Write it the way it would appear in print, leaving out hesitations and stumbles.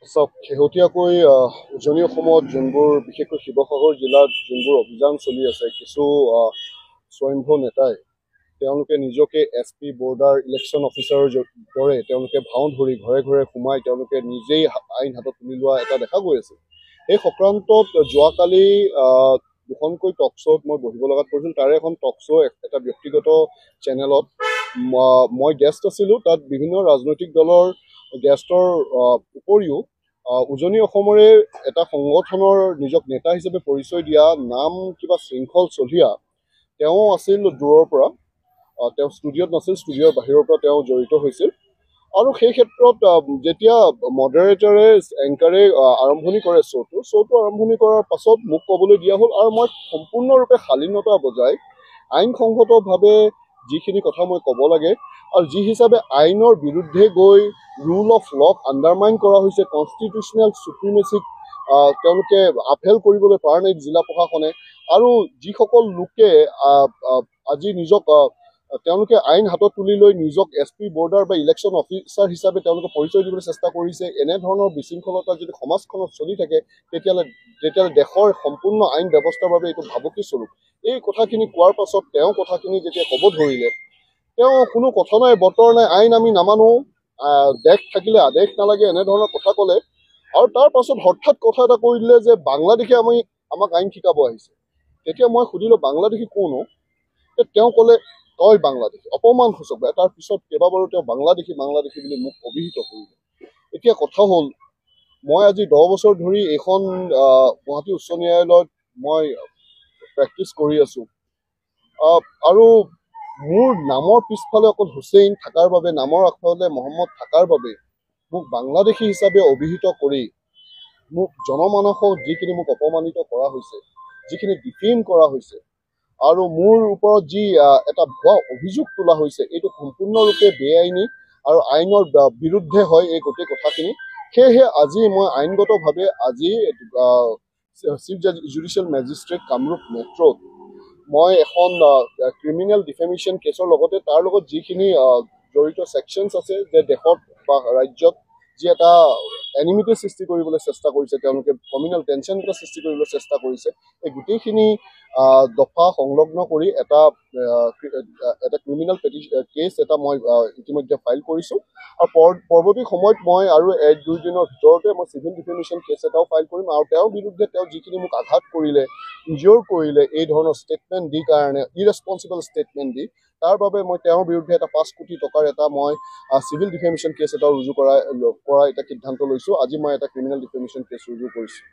সব শেহতীয়াকৈ উজনি অসমত যোনবোৰ বিশেষকৈ শিৱসাগৰ জিলাত যোনবোৰ অভিযান চলি আছে কিছু স্বয়ম্ভু নেতাই তেওঁলোকে নিজকে SP বৰ্ডাৰ ইলেকশ্যন অফিচাৰৰ দৰে তেওঁলোকে ভাও ধৰি ঘৰে ঘৰে সোমাই তেওঁলোকে নিজেই আইন হাতত তুলি লোৱা এটা দেখা গৈ আছে। এই সংক্ৰান্তত যোৱাকালি দুখনকৈ টক শ্ব'ত মই বহিব লগাত পৰিছিল। তাৰে এখন টক শ্ব' এটা ব্যক্তিগত চেনেলত মই গেষ্ট আছিলোঁ। তাত বিভিন্ন ৰাজনৈতিক দলৰ গেষ্টৰ উপৰিও উজনি অসমৰে এটা সংগঠনৰ নিজক নেতা হিচাপে পৰিচয় দিয়া নাম কিবা শৃংখল চলিহা তেওঁ আছিল দূৰৰ পৰা। তেওঁ ষ্টুডিঅ'ত নাছিল, ষ্টুডিঅ'ৰ বাহিৰৰ পৰা তেওঁ জড়িত হৈছিল। আৰু সেই ক্ষেত্ৰত যেতিয়া মডাৰেটৰে এংকাৰে আৰম্ভণি কৰে শ্ব'টো আৰম্ভণি কৰাৰ পাছত মোক ক'বলৈ দিয়া হ'ল আৰু মই সম্পূৰ্ণৰূপে শালীনতা বজাই আইনসংগতভাৱে যিখিনি কথা মই ক'ব লাগে আৰু যি হিচাপে আইনৰ বিৰুদ্ধে গৈ ৰুল অফ লক আণ্ডাৰমাইন কৰা হৈছে, কনষ্টিটিউচনেল চুপ্ৰিমেচিক তেওঁলোকে আপহেল কৰিবলৈ পৰা নাই জিলা প্ৰশাসনে। আৰু যিসকল লোকে আজি নিজক তেওঁলোকে আইন হাতত তুলি লৈ নিজক SP বৰ্ডাৰ বা ইলেকশ্যন অফিচাৰ হিচাপে তেওঁলোকে পৰিচয় দিবলৈ চেষ্টা কৰিছে, এনেধৰণৰ বিশৃংখলতা যদি সমাজখনত চলি থাকে তেতিয়াহ'লে দেশৰ সম্পূৰ্ণ আইন ব্যৱস্থাৰ বাবে এইটো ভাবুকি স্বৰূপ। এই কথাখিনি কোৱাৰ পাছত তেওঁ কথাখিনি যেতিয়া ক'ব ধৰিলে, তেওঁ কোনো কথা নাই বতৰ নাই, আইন আমি নামানো, দেশ থাকিলে আদেশ নালাগে, এনেধৰণৰ কথা ক'লে। আৰু তাৰ পাছত হঠাৎ কথা এটা কৈ দিলে যে বাংলাদেশে আমাক আইন শিকাব আহিছে। তেতিয়া মই সুধিলোঁ বাংলাদেশী কোন? তেওঁ ক'লে তই বাংলাদেশী, অপমানসূচক। তাৰ পিছত কেইবাবাৰো তেওঁ বাংলাদেশী বুলি মোক অভিহিত কৰিলে। এতিয়া কথা হ'ল, মই আজি 10 বছৰ ধৰি এইখন গুৱাহাটী উচ্চ ন্যায়ালয়ত মই প্ৰেক্টিচ কৰি আছোঁ। আৰু মোৰ নামৰ পিছফালে অকল হুছেইন থকাৰ বাবে, নামৰ আগফালে মহম্মদ থকাৰ বাবে মোক বাংলাদেশী হিচাপে অভিহিত কৰি মোক জনমানসক যিখিনি মোক অপমানিত কৰা হৈছে, যিখিনি ডিফেম কৰা হৈছে আৰু মোৰ ওপৰত যি এটা ভুৱা অভিযোগ তোলা হৈছে, এইটো সম্পূৰ্ণৰূপে বেআইনী আৰু আইনৰ বিৰুদ্ধে হয় এই গোটেই কথাখিনি। সেয়েহে আজি মই আইনগতভাৱে আজি চিফ জুডিচিয়েল মেজিষ্ট্ৰেট কামৰূপ মেট্ৰত মই এখন ক্ৰিমিনেল ডিফেমেশ্যন কেছৰ লগতে তাৰ লগত যিখিনি জড়িত ছেকশ্যনছ আছে যে দেশত বা ৰাজ্যত যি এটা এনিমিটি সৃষ্টি কৰিবলৈ চেষ্টা কৰিছে, তেওঁলোকে কমিউনেল টেনশ্যন এটা সৃষ্টি কৰিবলৈ চেষ্টা কৰিছে, এই গোটেইখিনি দফা সংলগ্ন কৰি এটা ক্ৰিমিনেল কেছ এটা মই ইতিমধ্যে ফাইল কৰিছোঁ। আৰু পৰৱৰ্তী সময়ত মই আৰু 1-2 দিনৰ ভিতৰতে মই চিভিল ডিফেমেশ্যন কেছ এটাও ফাইল কৰিম। আৰু তেওঁৰ বিৰুদ্ধে তেওঁ যিখিনি মোক আঘাত কৰিলে, ইনজিয়ৰ কৰিলে এই ধৰণৰ ষ্টেটমেণ্ট দি কাৰণে, ইৰেছপনচিবল ষ্টেটমেণ্ট দি, তাৰ বাবে মই তেওঁৰ বিৰুদ্ধে এটা 5 কোটি টকাৰ এটা মই চিভিল ডিফেমেশ্যন কেছ এটা ৰুজু কৰা এটা সিদ্ধান্ত লৈছোঁ। আজি মই এটা ক্ৰিমিনেল ডিফেমেশ্যন কেছ ৰুজু কৰিছোঁ।